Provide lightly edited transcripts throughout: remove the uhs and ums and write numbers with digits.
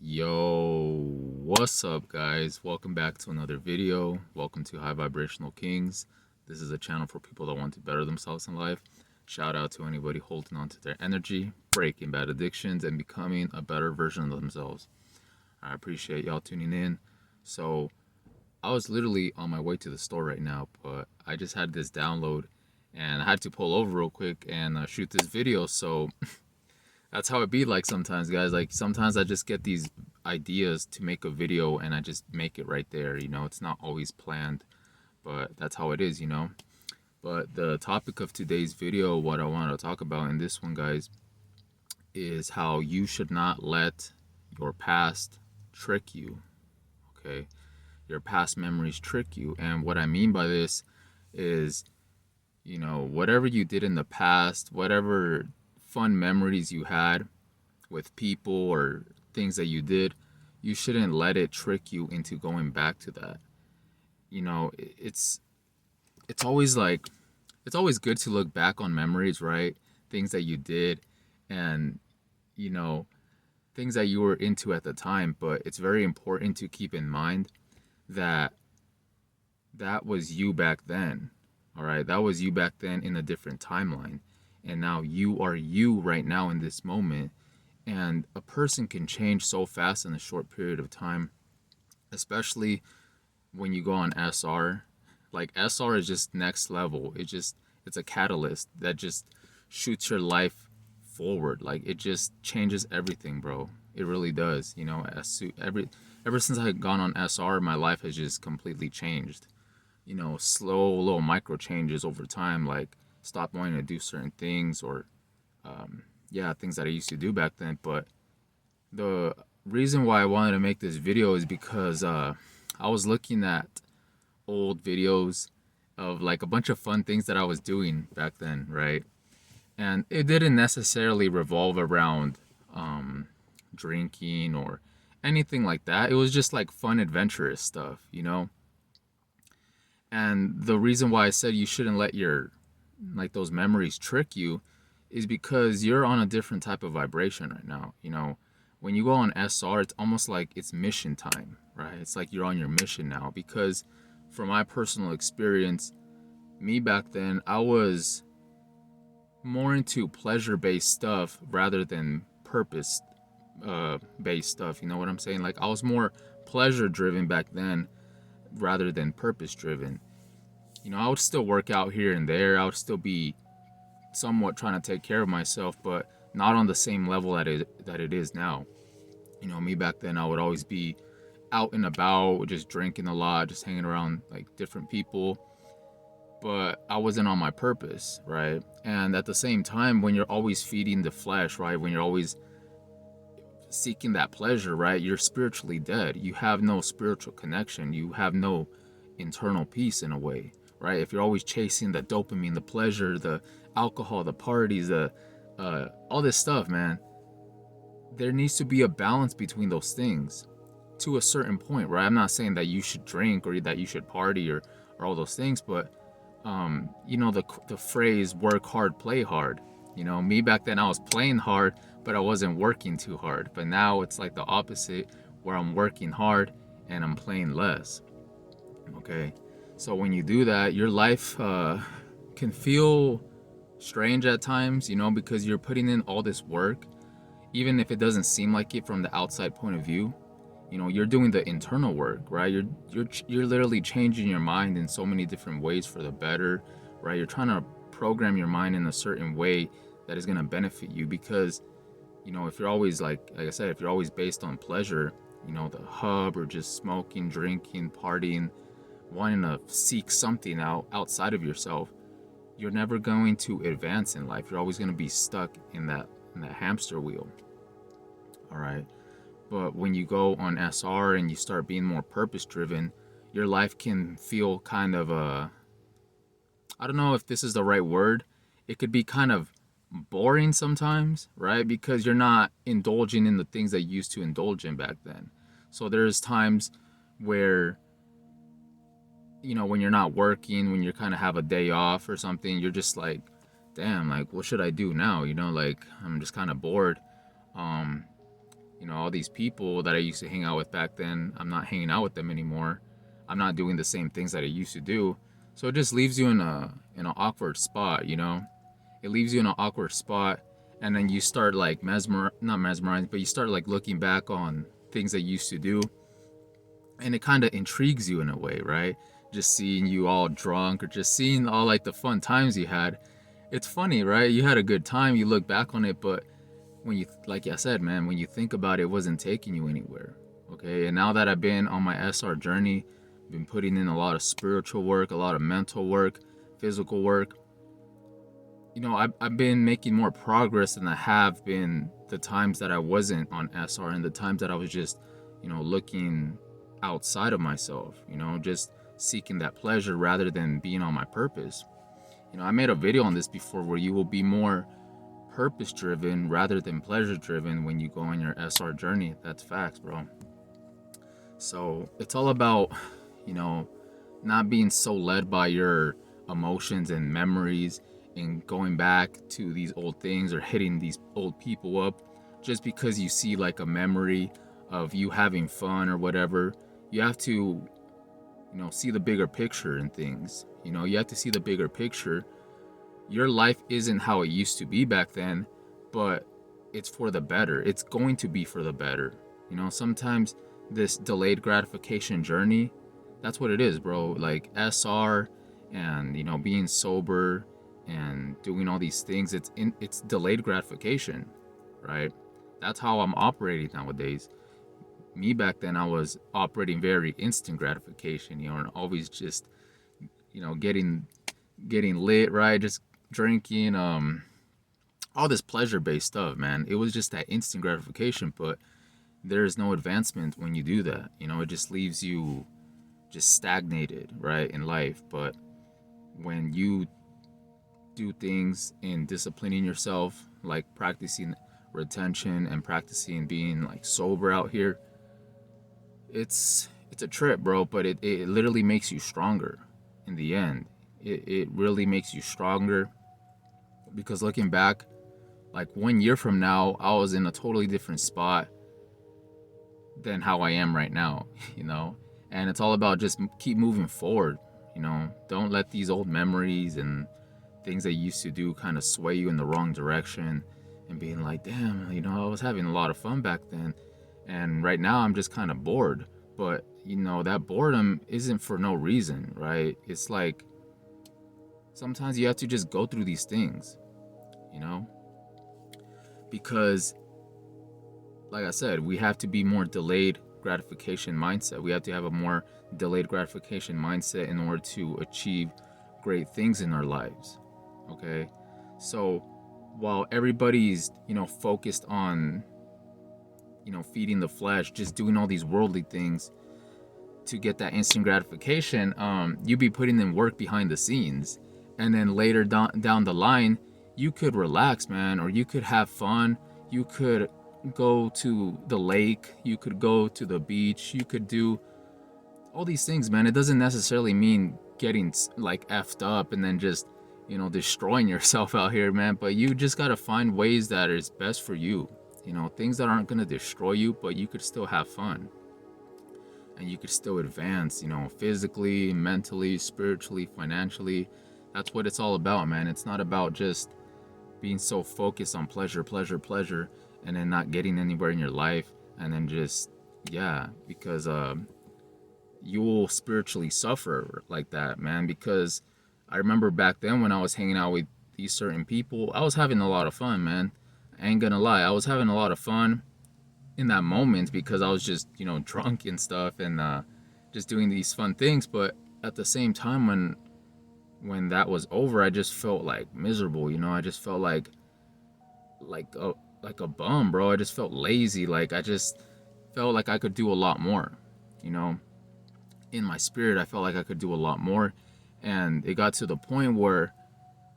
Yo, what's up, guys? Welcome back to another video. Welcome to High Vibrational Kings. This is a channel for people that want to better themselves in life. Shout out to anybody holding on to their energy, breaking bad addictions, and becoming a better version of themselves. I appreciate y'all tuning in. So, I was literally on my way to the store right now, but I just had this download and I had to pull over real quick and shoot this video. So, that's how it be like sometimes, guys. Like sometimes I just get these ideas to make a video and I just make it right there. It's not always planned, but that's how it is. But the topic of today's video, what I want to talk about in this one, guys, is how you should not let your past trick you. Okay, your past memories trick you. And what I mean by this is, whatever you did in the past, whatever fun memories you had with people or things that you did, you shouldn't let it trick you into going back to that. It's always like it's always good to look back on memories, right? Things that you did and you know things that you were into at the time, but it's very important to keep in mind that that was you back then. All right, that was you back then in a different timeline. And now you are you right now in this moment. And a person can change so fast in a short period of time, especially when you go on SR. Like SR is just next level. It's a catalyst that just shoots your life forward. Like it just changes everything, bro. It really does. Ever since I had gone on SR, my life has just completely changed. Slow little micro changes over time, like stop wanting to do certain things or things that I used to do back then. But the reason why I wanted to make this video is because I was looking at old videos of like a bunch of fun things that I was doing back then, right? And it didn't necessarily revolve around drinking or anything like that. It was just like fun, adventurous stuff. And the reason why I said you shouldn't let your like those memories trick you is because you're on a different type of vibration right now. When you go on SR, it's almost like it's mission time, right? It's like you're on your mission now because from my personal experience, me back then, I was more into pleasure-based stuff rather than purpose based stuff. You know what I'm saying? Like I was more pleasure driven back then rather than purpose driven. I would still work out here and there. I would still be somewhat trying to take care of myself, but not on the same level that it is now. Me back then, I would always be out and about, just drinking a lot, just hanging around like different people, but I wasn't on my purpose, right? And at the same time, when you're always feeding the flesh, right? When you're always seeking that pleasure, right? You're spiritually dead. You have no spiritual connection. You have no internal peace in a way, right? If you're always chasing the dopamine, the pleasure, the alcohol, the parties, the all this stuff, man, there needs to be a balance between those things to a certain point, right? I'm not saying that you should drink or that you should party or all those things, but the phrase work hard, play hard. Me back then I was playing hard, but I wasn't working too hard. But now it's like the opposite, where I'm working hard and I'm playing less. Okay, so when you do that, your life can feel strange at times, because you're putting in all this work, even if it doesn't seem like it from the outside point of view. You're doing the internal work, right? You're literally changing your mind in so many different ways for the better, right? You're trying to program your mind in a certain way that is going to benefit you, because if you're always like I said, if you're always based on pleasure, the hub, or just smoking, drinking, partying, wanting to seek something outside of yourself, you're never going to advance in life. You're always going to be stuck in that hamster wheel. All right. But when you go on SR and you start being more purpose driven, your life can feel kind of I don't know if this is the right word. It could be kind of boring sometimes, right? Because you're not indulging in the things that you used to indulge in back then. So there's times where when you're not working, when you kind of have a day off or something, you're just like, damn, like what should I do now? Like I'm just kind of bored. All all these people that I used to hang out with back then, I'm not hanging out with them anymore. I'm not doing the same things that I used to do. So it just leaves you in an awkward spot, you know? It leaves you in an awkward spot, and then you start like not mesmerized, but you start like looking back on things that you used to do, and it kind of intrigues you in a way, right? Just seeing you all drunk, or just seeing all like the fun times you had. It's funny, right? You had a good time, you look back on it, but when you, like I said, man, when you think about it, it wasn't taking you anywhere. Okay. And now that I've been on my SR journey, been putting in a lot of spiritual work, a lot of mental work, physical work, you know, I've been making more progress than I have been the times that I wasn't on SR, and the times that I was just, you know, looking outside of myself, you know, just seeking that pleasure rather than being on my purpose. You know, I made a video on this before where you will be more purpose driven rather than pleasure driven when you go on your SR journey. That's facts, bro. So it's all about, you know, not being so led by your emotions and memories and going back to these old things or hitting these old people up just because you see like a memory of you having fun or whatever. You have to, you know, see the bigger picture in things. You know, you have to see the bigger picture. Your life isn't how it used to be back then, but it's for the better. It's going to be for the better. You know, sometimes this delayed gratification journey, that's what it is, bro. Like SR and, you know, being sober and doing all these things, it's delayed gratification, right? That's how I'm operating nowadays. Me back then, I was operating very instant gratification, you know, and always just, you know, getting lit, right? Just drinking, all this pleasure based stuff, man. It was just that instant gratification, but there's no advancement when you do that. You know, it just leaves you just stagnated, right, in life. But when you do things in disciplining yourself, like practicing retention and practicing being like sober out here, it's a trip, bro, but it literally makes you stronger in the end. It really makes you stronger, because looking back, like 1 year from now, I was in a totally different spot than how I am right now, you know? And it's all about just keep moving forward, you know? Don't let these old memories and things that you used to do kind of sway you in the wrong direction and being like, damn, you know, I was having a lot of fun back then. And right now I'm just kind of bored. But, you know, that boredom isn't for no reason, right? It's like sometimes you have to just go through these things, you know? Because like I said, we have to be more delayed gratification mindset. We have to have a more delayed gratification mindset in order to achieve great things in our lives. Okay? So while everybody's, you know, focused on, you know, feeding the flesh, just doing all these worldly things to get that instant gratification, you be putting in work behind the scenes. And then later down the line, you could relax, man, or you could have fun. You could go to the lake, you could go to the beach, you could do all these things, man. It doesn't necessarily mean getting like effed up and then just, you know, destroying yourself out here, man. But you just gotta find ways that is best for you, you know, things that aren't gonna destroy you, but you could still have fun and you could still advance, you know, physically, mentally, spiritually, financially. That's what it's all about, man. It's not about just being so focused on pleasure, pleasure, pleasure, and then not getting anywhere in your life, and then just, yeah, because you will spiritually suffer like that, man. Because I remember back then when I was hanging out with these certain people, I was having a lot of fun, man. I ain't gonna lie, I was having a lot of fun in that moment because I was just, you know, drunk and stuff, and just doing these fun things. But at the same time, when that was over, I just felt like miserable, you know. I just felt like a bum, bro. I just felt lazy. Like I just felt like I could do a lot more, you know. In my spirit, I felt like I could do a lot more, and it got to the point where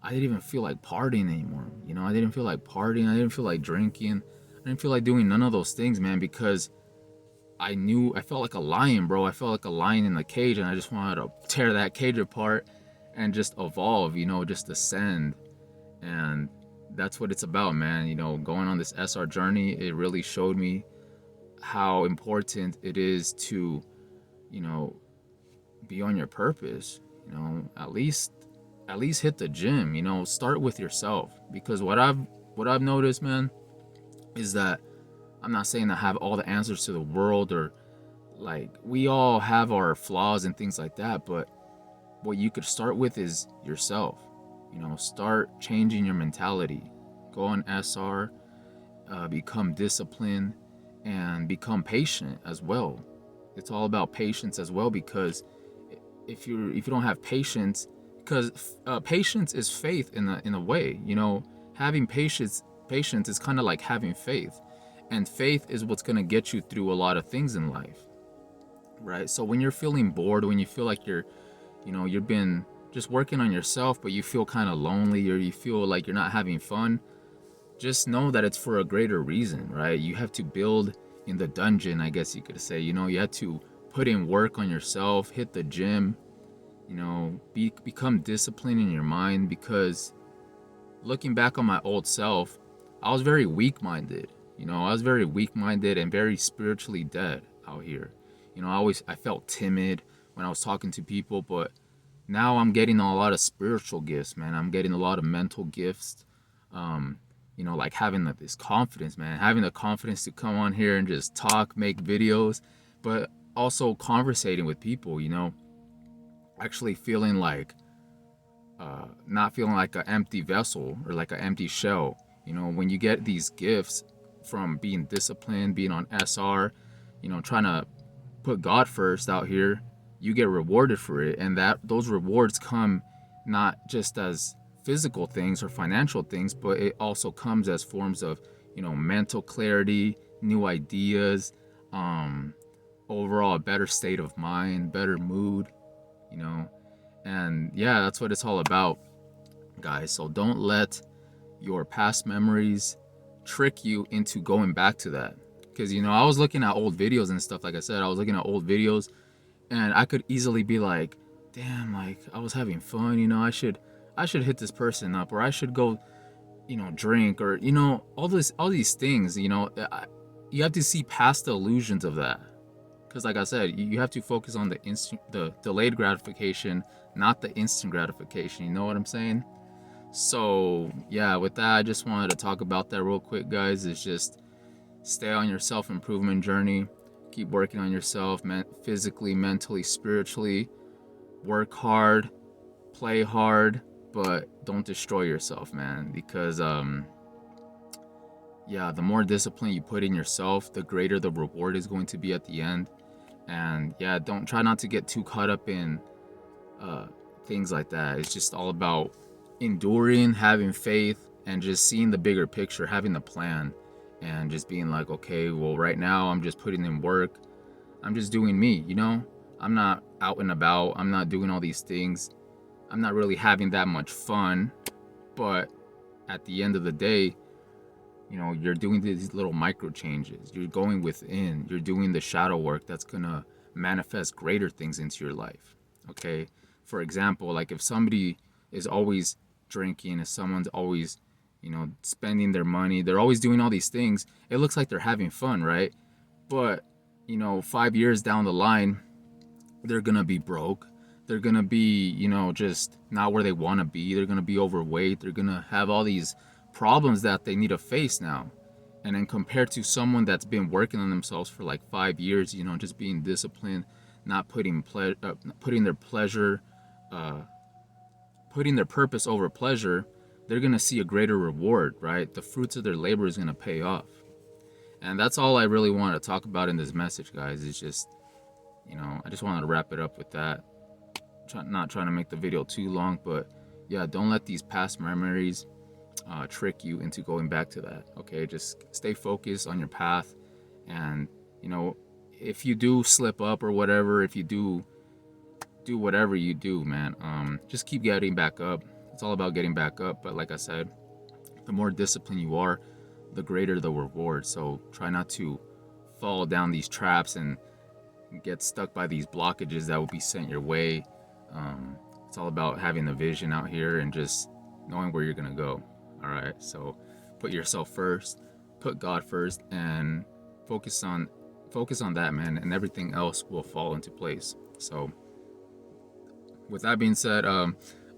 I didn't even feel like partying anymore. You know, I didn't feel like partying. I didn't feel like drinking. I didn't feel like doing none of those things, man, because I felt like a lion, bro. I felt like a lion in a cage, and I just wanted to tear that cage apart and just evolve, you know, just ascend. And that's what it's about, man. You know, going on this SR journey, it really showed me how important it is to, you know, be on your purpose. At least hit the gym. Start with yourself, because what I've noticed, man, is that I'm not saying I have all the answers to the world, or like, we all have our flaws and things like that, but what you could start with is yourself. Start changing your mentality. Go on SR, become disciplined, and become patient as well. It's all about patience as well, because if you don't have patience, because patience is faith in a way. Having patience is kind of like having faith, and faith is what's going to get you through a lot of things in life, right? So when you're feeling bored, when you feel like you've been just working on yourself, but you feel kind of lonely, or you feel like you're not having fun, just know that it's for a greater reason, right? You have to build in the dungeon, I guess you could say. You have to put in work on yourself, hit the gym, become disciplined in your mind, because looking back on my old self, I was very weak-minded. I was very weak-minded and very spiritually dead out here. I felt timid when I was talking to people, but now I'm getting a lot of spiritual gifts, man. I'm getting a lot of mental gifts. Like having this confidence, man. Having the confidence to come on here and just talk, make videos, but also conversating with people, actually feeling like, not feeling like an empty vessel or like an empty shell. When you get these gifts from being disciplined, being on SR, trying to put God first out here, you get rewarded for it. And those rewards come not just as physical things or financial things, but it also comes as forms of, mental clarity, new ideas, overall a better state of mind, better mood, you know. And yeah, that's what it's all about, guys. So don't let your past memories trick you into going back to that. Because, I was looking at old videos and stuff. Like I said, I was looking at old videos, and I could easily be like, damn, like, I was having fun, I should hit this person up, or I should go, drink, or, all these things, you have to see past the illusions of that. Because like I said, you have to focus on the delayed gratification, not the instant gratification. You know what I'm saying? So yeah, with that, I just wanted to talk about that real quick, guys. It's just stay on your self-improvement journey. Keep working on yourself, physically, mentally, spiritually. Work hard, play hard, but don't destroy yourself, man. Because yeah, the more discipline you put in yourself, the greater the reward is going to be at the end. And yeah, don't try not to get too caught up in things like that. It's just all about enduring, having faith, and just seeing the bigger picture, having the plan, and just being like, okay, well, right now I'm just putting in work. I'm just doing me, I'm not out and about. I'm not doing all these things. I'm not really having that much fun. But at the end of the day, you're doing these little micro changes. You're going within. You're doing the shadow work that's going to manifest greater things into your life. Okay? For example, like if somebody is always drinking, if someone's always, spending their money, they're always doing all these things, it looks like they're having fun, right? But, 5 years down the line, they're going to be broke. They're going to be, just not where they want to be. They're going to be overweight. They're going to have all these problems that they need to face now. And then compared to someone that's been working on themselves for like 5 years, just being disciplined, not putting their pleasure, putting their purpose over pleasure, they're going to see a greater reward, right? The fruits of their labor is going to pay off. And that's all I really wanted to talk about in this message, guys. It's just, I just wanted to wrap it up with that. Not trying to make the video too long, but yeah, don't let these past memories trick you into going back to that. Okay, just stay focused on your path, and if you do slip up or whatever, if you do whatever you do, man, just keep getting back up. It's all about getting back up. But like I said, the more disciplined you are, the greater the reward. So try not to fall down these traps and get stuck by these blockages that will be sent your way. It's all about having the vision out here and just knowing where you're gonna go. All right, so put yourself first, put God first, and focus on focus on that, man, and everything else will fall into place. So with that being said, I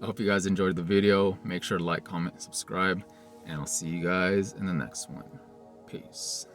hope you guys enjoyed the video. Make sure to like, comment, subscribe, and I'll see you guys in the next one. Peace.